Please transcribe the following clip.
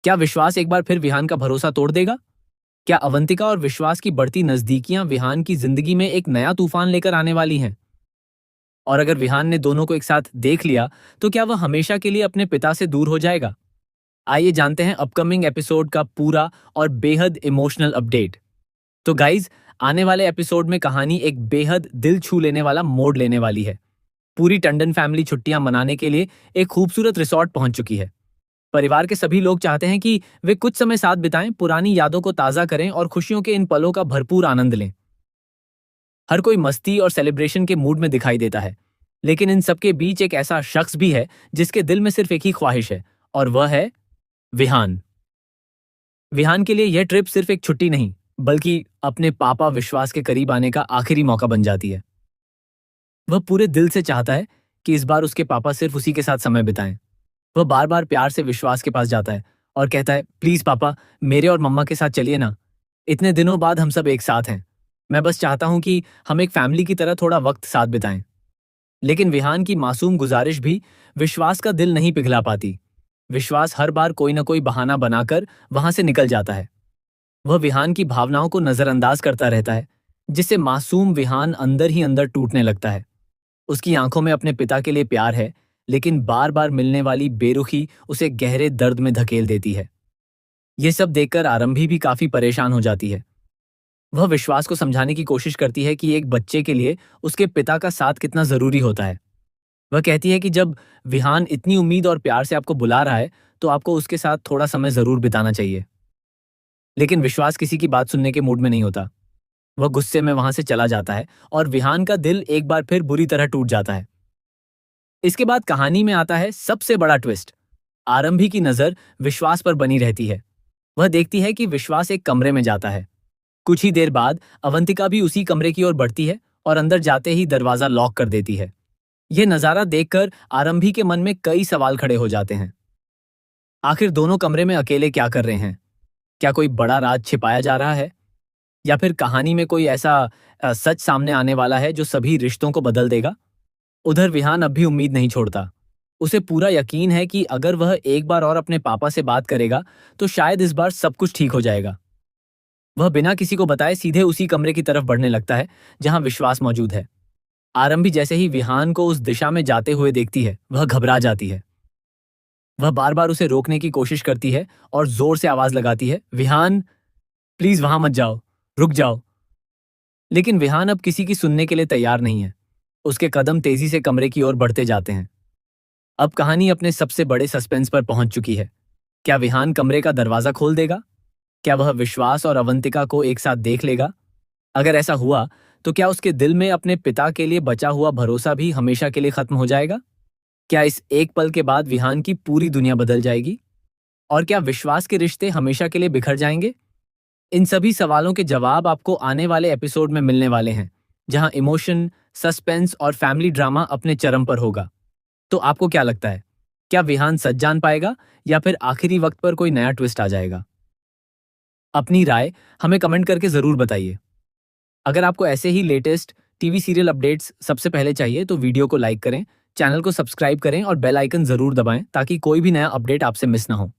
क्या विश्वास एक बार फिर विहान का भरोसा तोड़ देगा? क्या अवंतिका और विश्वास की बढ़ती नजदीकियां विहान की जिंदगी में एक नया तूफान लेकर आने वाली हैं? और अगर विहान ने दोनों को एक साथ देख लिया, तो क्या वह हमेशा के लिए अपने पिता से दूर हो जाएगा? आइए जानते हैं अपकमिंग एपिसोड का पूरा और बेहद इमोशनल अपडेट। तो गाइज, आने वाले एपिसोड में कहानी एक बेहद दिल छू लेने वाला मोड़ लेने वाली है। पूरी टंडन फैमिली छुट्टियां मनाने के लिए एक खूबसूरत रिसॉर्ट पहुंच चुकी है। परिवार के सभी लोग चाहते हैं कि वे कुछ समय साथ बिताएं, पुरानी यादों को ताज़ा करें और खुशियों के इन पलों का भरपूर आनंद लें। हर कोई मस्ती और सेलिब्रेशन के मूड में दिखाई देता है, लेकिन इन सबके बीच एक ऐसा शख्स भी है जिसके दिल में सिर्फ एक ही ख्वाहिश है, और वह है विहान। विहान के लिए यह ट्रिप सिर्फ एक छुट्टी नहीं, बल्कि अपने पापा विश्वास के करीब आने का आखिरी मौका बन जाती है। वह पूरे दिल से चाहता है कि इस बार उसके पापा सिर्फ उसी के साथ समय बिताएं। वह बार बार प्यार से विश्वास के पास जाता है और कहता है, प्लीज पापा, मेरे और मम्मा के साथ चलिए ना। इतने दिनों बाद हम सब एक साथ हैं। मैं बस चाहता हूं कि हम एक फैमिली की तरह थोड़ा वक्त साथ बिताएं। लेकिन विहान की मासूम गुजारिश भी विश्वास का दिल नहीं पिघला पाती। विश्वास हर बार कोई ना कोई बहाना बनाकर वहां से निकल जाता है। वह विहान की भावनाओं को नजरअंदाज करता रहता है, जिससे मासूम विहान अंदर ही अंदर टूटने लगता है। उसकी आंखों में अपने पिता के लिए प्यार है, लेकिन बार बार मिलने वाली बेरुखी उसे गहरे दर्द में धकेल देती है। ये सब देखकर आरंभी भी काफी परेशान हो जाती है। वह विश्वास को समझाने की कोशिश करती है कि एक बच्चे के लिए उसके पिता का साथ कितना जरूरी होता है। वह कहती है कि जब विहान इतनी उम्मीद और प्यार से आपको बुला रहा है, तो आपको उसके साथ थोड़ा समय जरूर बिताना चाहिए। लेकिन विश्वास किसी की बात सुनने के मूड में नहीं होता। वह गुस्से में वहां से चला जाता है और विहान का दिल एक बार फिर बुरी तरह टूट जाता है। इसके बाद कहानी में आता है सबसे बड़ा ट्विस्ट। आरंभी की नजर विश्वास पर बनी रहती है। वह देखती है कि विश्वास एक कमरे में जाता है। कुछ ही देर बाद अवंतिका भी उसी कमरे की ओर बढ़ती है और अंदर जाते ही दरवाजा लॉक कर देती है। यह नजारा देखकर आरंभी के मन में कई सवाल खड़े हो जाते हैं। आखिर दोनों कमरे में अकेले क्या कर रहे हैं? क्या कोई बड़ा राज छिपाया जा रहा है? या फिर कहानी में कोई ऐसा सच सामने आने वाला है जो सभी रिश्तों को बदल देगा? उधर विहान अब भी उम्मीद नहीं छोड़ता। उसे पूरा यकीन है कि अगर वह एक बार और अपने पापा से बात करेगा, तो शायद इस बार सब कुछ ठीक हो जाएगा। वह बिना किसी को बताए सीधे उसी कमरे की तरफ बढ़ने लगता है जहां विश्वास मौजूद है। आरंभी जैसे ही विहान को उस दिशा में जाते हुए देखती है, वह घबरा जाती है। वह बार बार उसे रोकने की कोशिश करती है और जोर से आवाज लगाती है, विहान, प्लीज वहां मत जाओ, रुक जाओ। लेकिन विहान अब किसी की सुनने के लिए तैयार नहीं है। उसके कदम तेजी से कमरे की ओर बढ़ते जाते हैं। अब कहानी अपने सबसे बड़े सस्पेंस पर पहुंच चुकी है। क्या विहान कमरे का दरवाजा खोल देगा? क्या वह विश्वास और अवंतिका को एक साथ देख लेगा? अगर ऐसा हुआ, तो क्या उसके दिल में अपने पिता के लिए बचा हुआ भरोसा भी हमेशा के लिए खत्म हो जाएगा? क्या इस एक पल के बाद विहान की पूरी दुनिया बदल जाएगी? और क्या विश्वास के रिश्ते हमेशा के लिए बिखर जाएंगे? इन सभी सवालों के जवाब आपको आने वाले एपिसोड में मिलने वाले हैं, जहां इमोशन, सस्पेंस और फैमिली ड्रामा अपने चरम पर होगा। तो आपको क्या लगता है? क्या विहान सच जान पाएगा या फिर आखिरी वक्त पर कोई नया ट्विस्ट आ जाएगा? अपनी राय हमें कमेंट करके जरूर बताइए। अगर आपको ऐसे ही लेटेस्ट टीवी सीरियल अपडेट्स सबसे पहले चाहिए, तो वीडियो को लाइक करें, चैनल को सब्सक्राइब करें और बेल आइकन जरूर दबाएं ताकि कोई भी नया अपडेट आपसे मिस ना हो।